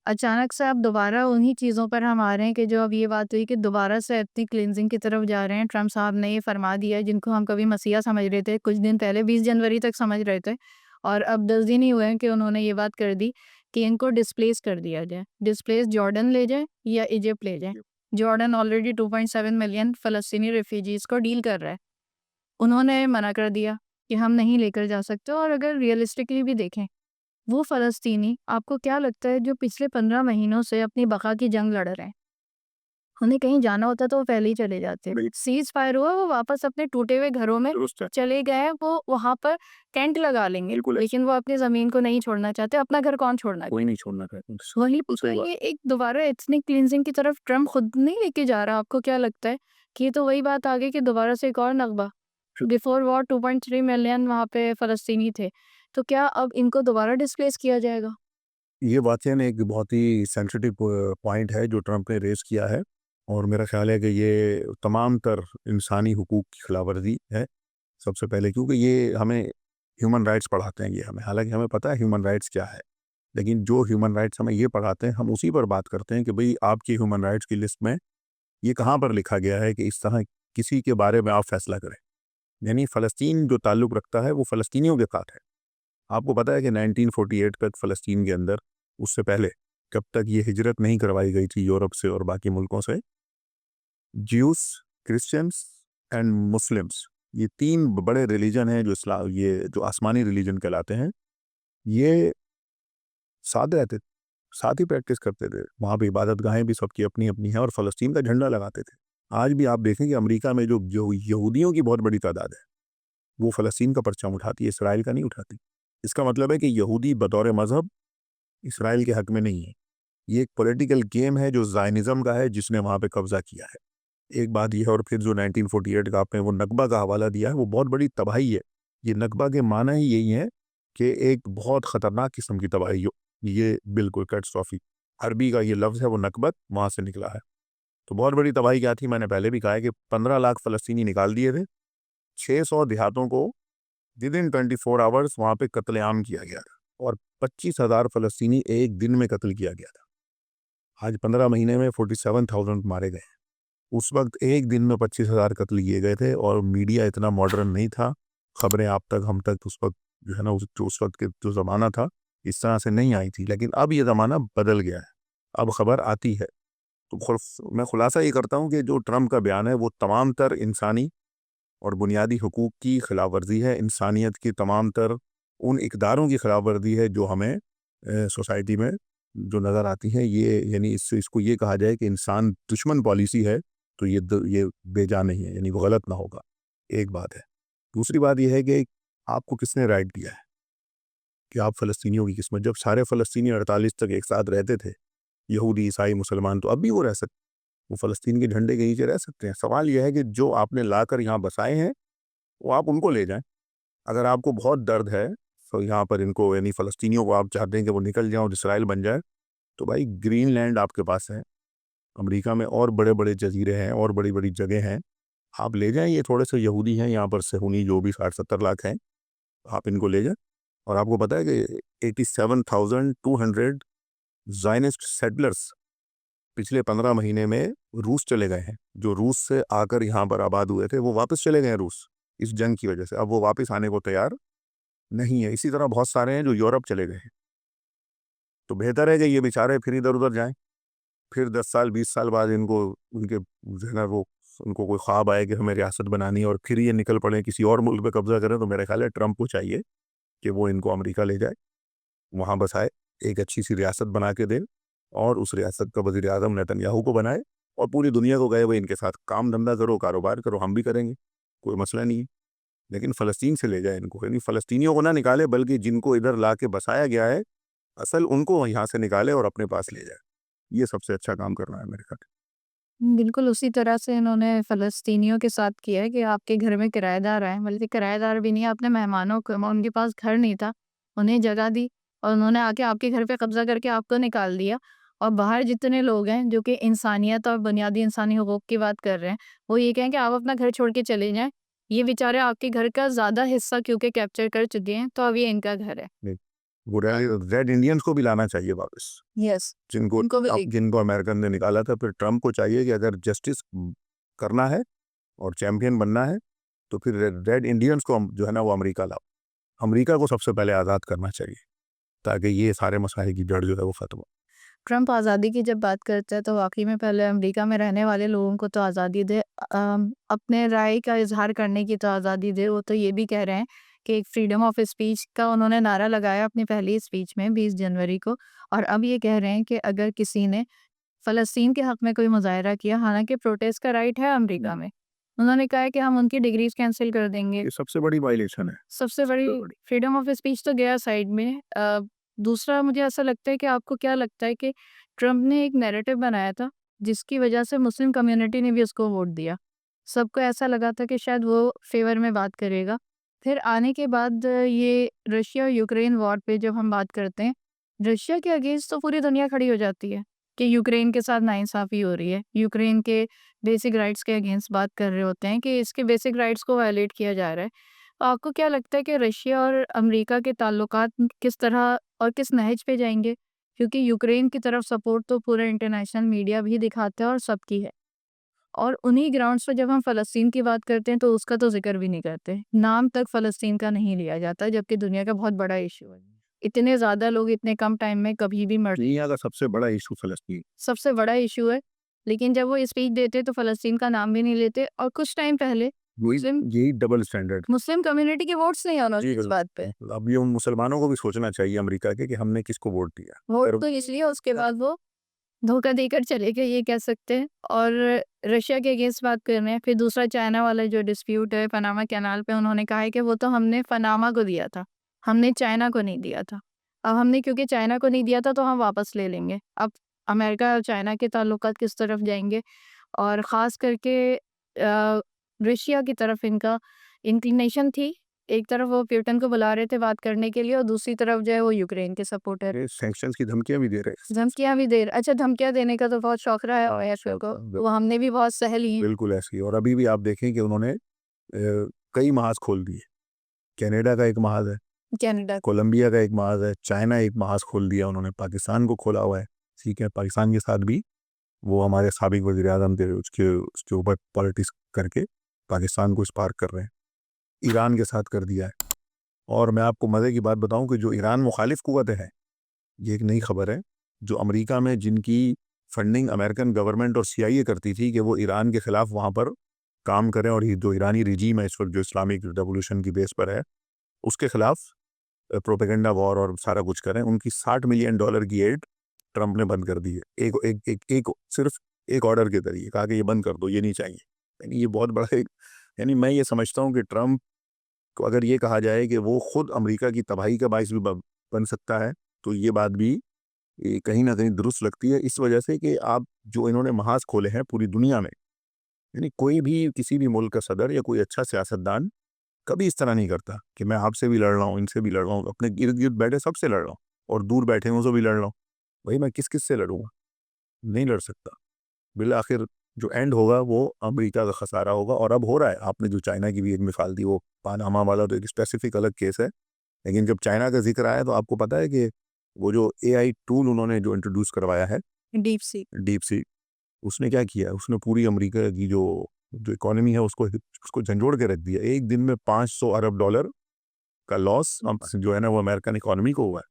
S2: अचानक से अब दोबारा उन्हीं चीज़ों पर हम आ रहे हैं कि जो अब ये बात हुई कि दोबारा से एथनिक क्लींजिंग की तरफ जा रहे हैं। ट्रम्प साहब ने ये फरमा दिया है, जिनको हम कभी मसीहा समझ रहे थे, कुछ दिन पहले 20 जनवरी तक समझ रहे थे, और अब 10 दिन ही हुए हैं कि उन्होंने ये बात कर दी कि इनको डिस्प्लेस कर दिया जाए। डिस्प्लेस जॉर्डन ले जाए या इजिप्ट ले जाए। जॉर्डन ऑलरेडी 2.7 मिलियन फ़लस्तीनी रेफ्यूजीज़ को डील कर रहा है। उन्होंने मना कर दिया कि हम नहीं लेकर जा सकते। और अगर रियलिस्टिकली भी देखें, वो फ़लस्तीनी आपको क्या लगता है जो पिछले 15 महीनों से अपनी बक़ा की जंग लड़ रहे हैं, उन्हें कहीं जाना होता तो वो पहले ही चले जाते। सीज़ फायर हुआ, वो वापस अपने टूटे हुए घरों में चले गए हैं, वो वहाँ पर टेंट लगा लेंगे, लेकिन वो अपनी ज़मीन को नहीं छोड़ना चाहते। अपना घर कौन छोड़ना
S1: कोई नहीं छोड़ना चाहता।
S2: वही तो ये एक दोबारा एथनिक क्लींजिंग की तरफ ट्रम्प खुद नहीं लेके जा रहा। आपको क्या लगता है कि ये तो वही बात आ गई कि दोबारा से एक और नकबा? बिफोर वॉर 2.3 मिलियन वहाँ पे फ़लस्तीनी थे, तो क्या अब इनको दोबारा डिस्प्लेस किया जाएगा?
S1: ये वाक़ई एक बहुत ही सेंसिटिव पॉइंट है जो ट्रम्प ने रेज़ किया है, और मेरा ख़्याल है कि ये तमाम तर इंसानी हुकूक की खिलाफवर्जी है सबसे पहले, क्योंकि ये हमें ह्यूमन राइट्स पढ़ाते हैं ये हमें, हालांकि हमें पता है ह्यूमन राइट्स क्या है, लेकिन जो ह्यूमन राइट्स हमें ये पढ़ाते हैं हम उसी पर बात करते हैं कि भाई आपकी ह्यूमन राइट्स की लिस्ट में ये कहाँ पर लिखा गया है कि इस तरह किसी के बारे में आप फैसला करें। यानी फ़लस्तीन जो ताल्लुक़ रखता है वो फ़लस्तीनियों के साथ है। आपको पता है कि 1948 तक फ़लस्तीन के अंदर, उससे पहले कब तक ये हिजरत नहीं करवाई गई थी यूरोप से और बाकी मुल्कों से, ज्यूस, क्रिश्चियंस एंड मुस्लिम्स, ये 3 बड़े रिलीजन हैं जो इस्लाम, ये जो आसमानी रिलीजन कहलाते हैं, ये साथ रहते थे, साथ ही प्रैक्टिस करते थे। वहाँ पे इबादत गाहें भी सबकी अपनी अपनी हैं और फ़लस्तीन का झंडा लगाते थे। आज भी आप देखें कि अमेरिका में जो जो यहूदियों की बहुत बड़ी तादाद है, वो फ़लस्तीन का परचम उठाती है, इसराइल का नहीं उठाती। इसका मतलब है कि यहूदी बतौर मज़हब इसराइल के हक़ में नहीं है। ये एक पॉलिटिकल गेम है जो ज़ायनिज़्म का है, जिसने वहाँ पे कब्ज़ा किया है। एक बात ये है, और फिर जो 1948 का आपने वो नकबा का हवाला दिया है, वो बहुत बड़ी तबाही है। ये नकबा के माना ही यही है कि एक बहुत ख़तरनाक किस्म की तबाही हो। ये बिल्कुल कैटास्ट्रॉफिक, अरबी का ये लफ्ज़ है, वो नकबत वहाँ से निकला है। तो बहुत बड़ी तबाही क्या थी, मैंने पहले भी कहा है कि 15 लाख फ़लस्तीनी निकाल दिए थे। 600 देहातों को विदिन 24 आवर्स वहाँ पे कत्लेआम किया गया था और 25,000 फ़लस्तीनी एक दिन में कत्ल किया गया था। आज 15 महीने में 47,000 मारे गए। उस वक्त एक दिन में 25,000 कत्ल किए गए थे और मीडिया इतना मॉडर्न नहीं था। खबरें आप तक, हम तक उस वक्त जो है ना, उस वक्त के जो ज़माना था, इस तरह से नहीं आई थी। लेकिन अब ये ज़माना बदल गया है, अब खबर आती है। तो मैं खुलासा ये करता हूँ कि जो ट्रंप का बयान है वो तमाम तर इंसानी और बुनियादी हुकूक की खिलाफ वर्जी है, इंसानियत की तमाम तर उन इकदारों की खिलाफ वर्जी है जो हमें सोसाइटी में जो नज़र आती हैं। ये यानी इसको ये कहा जाए कि इंसान दुश्मन पॉलिसी है, तो ये बेजा नहीं है, यानी वो गलत ना होगा, एक बात है। दूसरी बात यह है कि आपको किसने राइट दिया है कि आप फ़लस्तीनियों की किस्मत, जब सारे फ़लस्तीनी 48 तक एक साथ रहते थे, यहूदी, ईसाई, मुसलमान, तो अब भी वो रह सकते, वो फ़लस्तीन के झंडे के नीचे रह सकते हैं। सवाल यह है कि जो आपने लाकर यहाँ बसाए हैं, वो आप उनको ले जाएं। अगर आपको बहुत दर्द है तो यहाँ पर इनको, यानी फ़लस्तीनियों को आप चाहते हैं कि वो निकल जाएं और इसराइल बन जाए, तो भाई ग्रीनलैंड आपके पास है, अमेरिका में और बड़े बड़े जजीरे हैं और बड़ी बड़ी जगह हैं, आप ले जाएं। ये थोड़े से यहूदी हैं यहाँ पर, सहूनी जो भी 60-70 लाख हैं, आप इनको ले जाएं। और आपको पता है कि 87,200 ज़ायनिस्ट सेटलर्स पिछले 15 महीने में रूस चले गए हैं। जो रूस से आकर यहाँ पर आबाद हुए थे वो वापस चले गए हैं रूस, इस जंग की वजह से। अब वो वापस आने को तैयार नहीं है। इसी तरह बहुत सारे हैं जो यूरोप चले गए हैं। तो बेहतर है कि ये बेचारे फिर इधर उधर जाएं, फिर 10 साल 20 साल बाद इनको उनके जो है ना वो उनको कोई ख्वाब आए कि हमें रियासत बनानी है और फिर ये निकल पड़े किसी और मुल्क पे कब्जा करें। तो मेरा ख्याल है ट्रंप को चाहिए कि वो इनको अमेरिका ले जाए, वहाँ बसाए, एक अच्छी सी रियासत बना के दे और उस रियासत का वज़ीर आज़म नेतन्याहू को बनाए और पूरी दुनिया को कहे भाई इनके साथ काम धंधा करो, कारोबार करो, हम भी करेंगे, कोई मसला नहीं है। लेकिन फ़लस्तीन से ले जाए इनको, यानी फ़लस्तीनियों को ना निकाले, बल्कि जिनको इधर ला के बसाया गया है असल उनको यहाँ से निकाले और अपने पास ले जाए। ये सबसे अच्छा काम करना है मेरे ख्याल।
S2: बिल्कुल उसी तरह से इन्होंने फ़लस्तीनियों के साथ किया है कि आपके घर में किराएदार आए, बल्कि किराएदार भी नहीं, आपने मेहमानों को, उनके पास घर नहीं था, उन्हें जगह दी और उन्होंने आके आपके घर पे कब्ज़ा करके आपको निकाल दिया। और बाहर जितने लोग हैं जो कि इंसानियत और बुनियादी इंसानी हुकूक की बात कर रहे हैं, वो ये कहें कि आप अपना घर छोड़ के चले जाएँ। ये बेचारे आपके घर का ज़्यादा हिस्सा क्योंकि कैप्चर कर चुके हैं, तो अब ये इनका घर है।
S1: नहीं, वो रेड इंडियंस को भी लाना चाहिए वापस,
S2: यस,
S1: जिनको
S2: उनको भी लेके
S1: जिनको अमेरिकन ने निकाला था। फिर ट्रंप को चाहिए कि अगर जस्टिस करना है और चैंपियन बनना है तो फिर रेड इंडियंस को जो है ना वो अमेरिका लाओ। अमेरिका को सबसे पहले आज़ाद करना चाहिए ताकि ये सारे मसाइल की जड़ जो है वो ख़त्म हो।
S2: ट्रंप आज़ादी की जब बात करता है तो वाक़ई में पहले अमेरिका में रहने वाले लोगों को तो आज़ादी दे, अपने राय का इज़हार करने की तो आज़ादी दे। वो तो ये भी कह रहे हैं कि एक फ्रीडम ऑफ स्पीच का उन्होंने नारा लगाया अपनी पहली स्पीच में 20 जनवरी को। और अब ये कह रहे हैं कि अगर किसी ने फ़लस्तीन के हक़ में कोई मुज़ाहरा किया, हालाँकि प्रोटेस्ट का राइट है अमेरिका में, उन्होंने कहा है कि हम उनकी डिग्रीज़ कैंसल कर देंगे।
S1: ये सबसे बड़ी वायलेशन है।
S2: सबसे बड़ी फ्रीडम ऑफ स्पीच तो गया साइड में। दूसरा मुझे ऐसा लगता है कि आपको क्या लगता है कि ट्रंप ने एक नैरेटिव बनाया था जिसकी वजह से मुस्लिम कम्युनिटी ने भी उसको वोट दिया। सबको ऐसा लगा था कि शायद वो फेवर में बात करेगा। फिर आने के बाद ये रशिया और यूक्रेन वॉर पे जब हम बात करते हैं, रशिया के अगेंस्ट तो पूरी दुनिया खड़ी हो जाती है कि यूक्रेन के साथ नाइंसाफ़ी हो रही है। यूक्रेन के बेसिक राइट्स के अगेंस्ट बात कर रहे होते हैं कि इसके बेसिक राइट्स को वायलेट किया जा रहा है। आपको क्या लगता है कि रशिया और अमेरिका के ताल्लुकात किस तरह और किस नहज पे जाएँगे? क्योंकि यूक्रेन की तरफ सपोर्ट तो पूरा इंटरनेशनल मीडिया भी दिखाता है और सबकी है। और उन्हीं ग्राउंड्स पे जब हम फ़लस्तीन की बात करते हैं तो उसका तो ज़िक्र भी नहीं करते। नाम तक फ़लस्तीन का नहीं लिया जाता, जबकि दुनिया का बहुत बड़ा इश्यू है। इतने ज़्यादा लोग इतने कम टाइम में कभी भी मर,
S1: दुनिया का सबसे बड़ा इशू फ़लस्तीन।
S2: सबसे बड़ा इश्यू है। लेकिन जब वो स्पीच देते तो फ़लस्तीन का नाम भी नहीं लेते। और कुछ टाइम पहले मुस्लिम
S1: यही डबल स्टैंडर्ड।
S2: मुस्लिम कम्युनिटी के वोट्स नहीं आना
S1: जी
S2: इस बात पे।
S1: अब ये उन मुसलमानों को भी सोचना चाहिए अमेरिका के कि हमने किसको वोट दिया।
S2: वोट
S1: अगर
S2: तो इसलिए उसके बाद वो धोखा देकर चले गए, ये कह सकते हैं। और रशिया के अगेंस्ट बात कर रहे हैं। फिर दूसरा चाइना वाला जो डिस्प्यूट है पनामा कैनाल पे, उन्होंने कहा है कि वो तो हमने पनामा को दिया था, हमने चाइना को नहीं दिया था। अब हमने क्योंकि चाइना को नहीं दिया था तो हम वापस ले लेंगे। अब अमेरिका और चाइना के ताल्लुकात किस तरफ जाएंगे, और ख़ास करके रशिया की तरफ इनका इंक्लिनेशन थी एक तरफ वो पुतिन को बुला रहे थे बात करने के लिए और दूसरी तरफ जो है वो यूक्रेन के सपोर्टर
S1: ये सैंक्शंस की धमकियां भी दे रहे हैं।
S2: धमकियां भी दे अच्छा धमकियां देने का तो बहुत शौक रहा है
S1: हाँ,
S2: ओएसएल को
S1: बिल्कुल।
S2: वो हमने भी बहुत सह ली हैं
S1: बिल्कुल ऐसी। और अभी भी आप देखें कि उन्होंने कई महाज खोल दिए। कनाडा का एक महाज है,
S2: कनाडा
S1: कोलंबिया का एक महाज है, चाइना एक महाज खोल दिया उन्होंने, पाकिस्तान को खोला हुआ है। ठीक है, पाकिस्तान के साथ भी वो हमारे साबिक वज़ीर आज़म थे, उसके ऊपर पॉलिटिक्स करके पाकिस्तान को स्पार्क कर रहे हैं। ईरान के साथ कर दिया है। और मैं आपको मज़े की बात बताऊं कि जो ईरान मुखालिफ कुव्वतें हैं, ये एक नई खबर है, जो अमेरिका में जिनकी फंडिंग अमेरिकन गवर्नमेंट और CIA करती थी कि वो ईरान के ख़िलाफ़ वहाँ पर काम करें, और ये जो ईरानी रिजीम है इस वक्त जो इस्लामिक रिवॉल्यूशन की बेस पर है, उसके ख़िलाफ़ प्रोपेगेंडा वॉर और सारा कुछ करें, उनकी $60 मिलियन की एड ट्रंप ने बंद कर दी है। एक सिर्फ एक ऑर्डर के जरिए कहा कि ये बंद कर दो, ये नहीं चाहिए। यानी ये बहुत बड़ा एक, यानी मैं ये समझता हूँ कि ट्रंप को अगर ये कहा जाए कि वो खुद अमेरिका की तबाही का बाइस भी बन सकता है, तो ये बात भी कहीं ना कहीं दुरुस्त लगती है, इस वजह से कि आप जो इन्होंने महाज खोले हैं पूरी दुनिया में, यानी कोई भी किसी भी मुल्क का सदर या कोई अच्छा सियासतदान कभी इस तरह नहीं करता कि मैं आपसे भी लड़ रहा हूँ, इनसे भी लड़ रहा हूँ, अपने इर्द गिर्द बैठे सबसे लड़ रहा हूँ, और दूर बैठे हुए से भी लड़ रहा हूँ। भाई मैं किस किस से लड़ूंगा? नहीं लड़ सकता। बिल आखिर जो एंड होगा वो अमेरिका का खसारा होगा, और अब हो रहा है। आपने जो चाइना की भी एक मिसाल दी, वो पानामा वाला तो एक स्पेसिफिक अलग केस है, लेकिन जब चाइना का जिक्र आया तो आपको पता है कि वो जो AI टूल उन्होंने जो इंट्रोड्यूस करवाया है,
S2: डीप सी
S1: डीप सी, उसने क्या किया? उसने पूरी अमेरिका की जो जो इकोनॉमी है उसको झंझोड़ के रख दिया। एक दिन में $500 अरब का लॉस जो है ना वो अमेरिकन इकोनॉमी को हुआ है।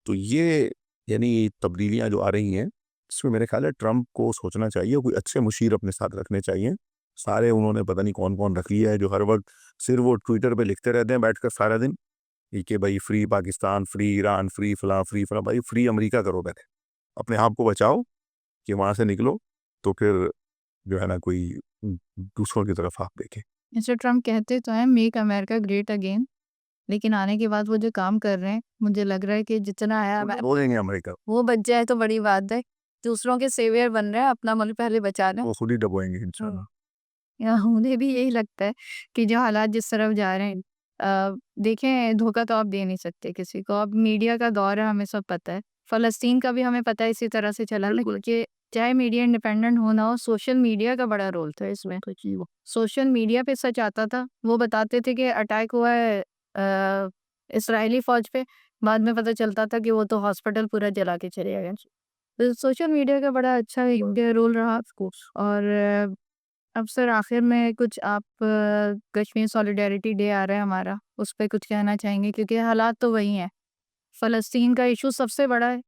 S1: तो ये यानी तब्दीलियां जो आ रही हैं, इसमें मेरे ख्याल है ट्रंप को सोचना चाहिए, कोई अच्छे मुशीर अपने साथ रखने चाहिए। सारे उन्होंने पता नहीं कौन कौन रख लिया है, जो हर वक्त सिर्फ वो ट्विटर पे लिखते रहते हैं बैठकर सारा दिन कि भाई free Pakistan, free Iran, free फला। भाई फ्री अमेरिका करो पहले, अपने आप को बचाओ कि वहां से निकलो, तो फिर जो है ना कोई दूसरों की तरफ आप देखें।
S2: मिस्टर ट्रम्प कहते तो हैं मेक अमेरिका ग्रेट अगेन, लेकिन आने के बाद वो जो काम कर रहे हैं मुझे लग रहा है कि जितना आया
S1: वो देंगे अमेरिका,
S2: वो बच जाए तो बड़ी बात है। दूसरों के सेवियर बन रहे हैं, अपना मुल्क पहले बचा लें।
S1: वो खुद ही डबोएंगे इंशाल्लाह।
S2: या मुझे भी यही लगता है कि जो हालात जिस तरफ जा रहे हैं देखें धोखा तो आप दे नहीं सकते किसी को। अब मीडिया का दौर है, हमें सब पता है। फ़लस्तीन का भी हमें पता है इसी तरह से चला, क्योंकि चाहे मीडिया इंडिपेंडेंट हो ना हो, सोशल मीडिया का बड़ा रोल था इसमें। सोशल मीडिया पे सच आता था, वो बताते थे कि अटैक हुआ है इसराइली फ़ौज पे, बाद में पता चलता था कि वो तो हॉस्पिटल पूरा जला के चले गए। तो सोशल मीडिया का बड़ा अच्छा एक रोल रहा। और अब सर आखिर में कुछ आप कश्मीर सॉलिडारिटी डे आ रहा है हमारा, उस पे कुछ कहना चाहेंगे? क्योंकि हालात तो वही हैं। फ़लस्तीन का इशू सबसे बड़ा है,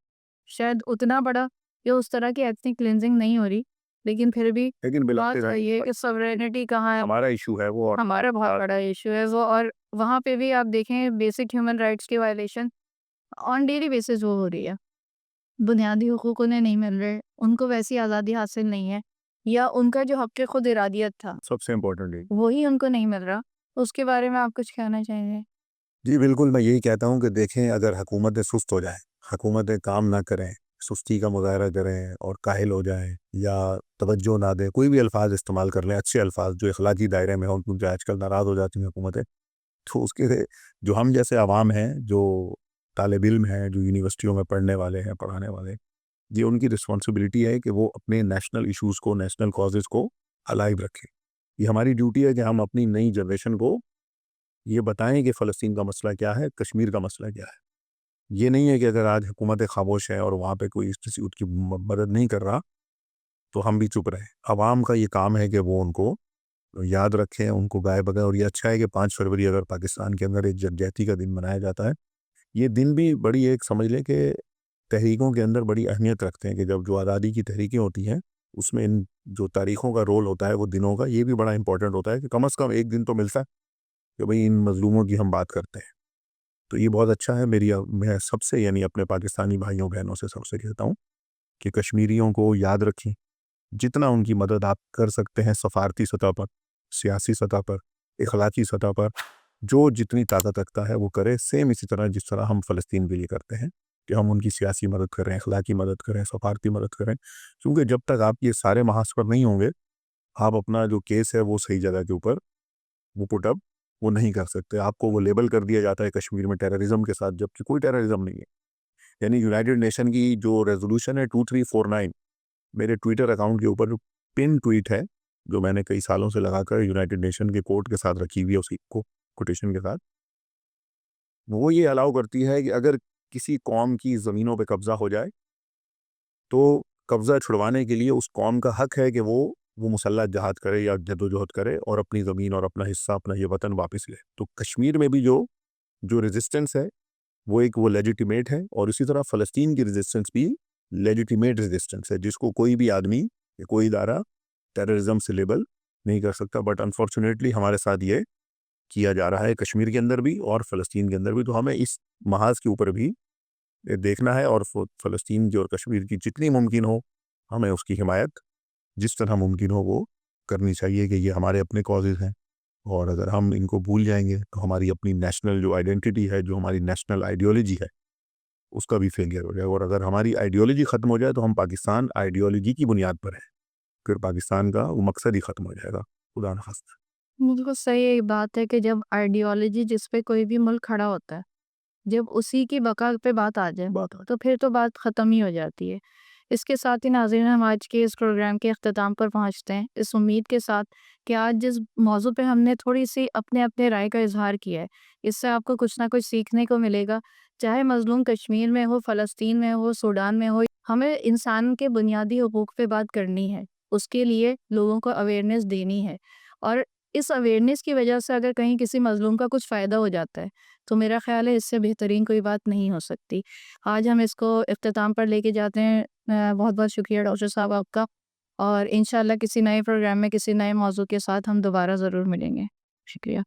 S2: शायद उतना बड़ा कि उस तरह की एथनिक क्लींजिंग नहीं हो रही, लेकिन फिर भी
S1: लेकिन
S2: बात
S1: बिलाते
S2: वही है कि सॉवरेनिटी कहाँ है,
S1: हमारा इशू है वो, और
S2: हमारा बहुत बड़ा इशू है वो। और वहाँ पे भी आप देखें बेसिक ह्यूमन राइट्स की वायलेशन ऑन डेली बेसिस वो हो रही है। बुनियादी हुकूक उन्हें नहीं मिल रहे, उनको वैसी आज़ादी हासिल नहीं है, या उनका जो हक़ खुद इरादियत था
S1: सबसे इम्पोर्टेंट है।
S2: वही उनको नहीं मिल रहा। उसके बारे में आप कुछ कहना चाहेंगे?
S1: जी बिल्कुल, मैं यही कहता हूँ कि देखें, अगर हुकूमतें सुस्त हो जाएँ, हुकूमतें काम ना करें, सुस्ती का मुज़ाहरा करें और काहिल हो जाएँ या तवज्जो ना दें, कोई भी अल्फ़ाज़ इस्तेमाल कर लें, अच्छे अल्फ़ाज़ जो अखलाकी दायरे में हों, क्योंकि आजकल नाराज़ हो जाती हैं हुकूमतें, तो उसके जो हम जैसे अवाम हैं, जो तालिब इल्म हैं, जो यूनिवर्सिटियों में पढ़ने वाले हैं, पढ़ाने वाले, ये उनकी रिस्पॉन्सिबिलिटी है कि वो अपने नेशनल इश्यूज़ को, नेशनल कॉज़ेज़ को अलाइव रखें। ये हमारी ड्यूटी है कि हम अपनी नई जनरेशन को ये बताएं कि फ़लस्तीन का मसला क्या है, कश्मीर का मसला क्या है। ये नहीं है कि अगर आज हुकूमतें खामोश है और वहाँ पे कोई किसी उसकी मदद नहीं कर रहा, तो हम भी चुप रहें। अवाम का ये काम है कि वो उनको याद रखें, उनको गाए बगैर। और ये अच्छा है कि 5 फरवरी अगर पाकिस्तान के अंदर एक यकजहती का दिन मनाया जाता है। ये दिन भी बड़ी एक समझ लें कि तहरीकों के अंदर बड़ी अहमियत रखते हैं, कि जब जो आज़ादी की तहरीकें होती हैं, उसमें इन जो तारीख़ों का रोल होता है, वो दिनों का, ये भी बड़ा इंपॉर्टेंट होता है कि कम से कम एक दिन तो मिलता है कि भाई इन मज़लूमों की हम बात करते हैं। तो ये बहुत अच्छा है। मैं सबसे यानी अपने पाकिस्तानी भाइयों बहनों से सबसे कहता हूँ कि कश्मीरियों को याद रखें, जितना उनकी मदद आप कर सकते हैं सफारती सतह पर, सियासी सतह पर, इखलाकी सतह पर, जो जितनी ताकत रखता है वो करे। सेम इसी तरह जिस तरह हम फ़लस्तीन के लिए करते हैं कि हम उनकी सियासी मदद करें, इखलाकी मदद करें, सफारती मदद करें। क्योंकि जब तक आप ये सारे महाज पर नहीं होंगे, आप अपना जो केस है वो सही जगह के ऊपर वो पुट अप वो नहीं कर सकते। आपको वो लेबल कर दिया जाता है कश्मीर में टेररिज्म के साथ, जबकि कोई टेररिज्म नहीं है। यानी यूनाइटेड नेशन की जो रेजोल्यूशन है 2349 मेरे ट्विटर अकाउंट के ऊपर पिन ट्वीट है, जो मैंने कई सालों से लगाकर यूनाइटेड नेशन के कोर्ट के साथ रखी हुई है, उसी को कोटेशन के साथ। वो ये अलाउ करती है कि अगर किसी कौम की ज़मीनों पे कब्जा हो जाए, तो कब्जा छुड़वाने के लिए उस कौम का हक है कि वो मुसल्लह जहाद करे या जद्दोजहद करे और अपनी ज़मीन और अपना हिस्सा, अपना ये वतन वापस ले। तो कश्मीर में भी जो जो रेजिस्टेंस है वो लेजिटिमेट है, और इसी तरह फ़लस्तीन की रेजिस्टेंस भी लेजिटिमेट रेजिस्टेंस है, जिसको कोई भी आदमी या कोई इदारा टेररिज्म से लेबल नहीं कर सकता। बट अनफॉर्चुनेटली हमारे साथ ये किया जा रहा है, कश्मीर के अंदर भी और फ़लस्तीन के अंदर भी। तो हमें इस महाज के ऊपर भी देखना है, और फ़लस्तीन की और कश्मीर की जितनी मुमकिन हो हमें उसकी हिमायत जिस तरह मुमकिन हो वो करनी चाहिए, कि ये हमारे अपने कॉजेज़ हैं। और अगर हम इनको भूल जाएंगे तो हमारी अपनी नेशनल जो आइडेंटिटी है, जो हमारी नेशनल आइडियोलॉजी है, उसका भी फेलियर हो जाएगा। और अगर हमारी आइडियोलॉजी ख़त्म हो जाए तो हम पाकिस्तान आइडियोलॉजी की बुनियाद पर हैं, फिर पाकिस्तान का वो मकसद ही ख़त्म हो जाएगा। खुदा न खास्ता।
S2: बिल्कुल सही एक बात है कि जब आइडियोलॉजी जिस पे कोई भी मुल्क खड़ा होता है, जब उसी की बका पे बात आ जाए,
S1: बात आ
S2: तो फिर तो बात ख़त्म ही हो जाती है। इसके साथ ही नाज़रीन, हम आज के इस प्रोग्राम के अख्ताम पर पहुँचते हैं, इस उम्मीद के साथ कि आज जिस मौज़ू पे हमने थोड़ी-सी अपने-अपने राय का इज़हार किया है, इससे आपको कुछ ना कुछ सीखने को मिलेगा। चाहे मज़लूम कश्मीर में हो, फ़लस्तीन में हो, सूडान में हो, हमें इंसान के बुनियादी हकूक़ पे बात करनी है। उसके लिए लोगों को अवेयरनेस देनी है, और इस अवेयरनेस की वजह से अगर कहीं किसी मज़लूम का कुछ फ़ायदा हो जाता है, तो मेरा ख़्याल है इससे बेहतरीन कोई बात नहीं हो सकती। आज हम इसको इख्तिताम पर लेके जाते हैं। बहुत-बहुत शुक्रिया डॉक्टर साहब आपका, और इंशाल्लाह किसी नए प्रोग्राम में किसी नए मौज़ू के साथ हम दोबारा ज़रूर मिलेंगे। शुक्रिया।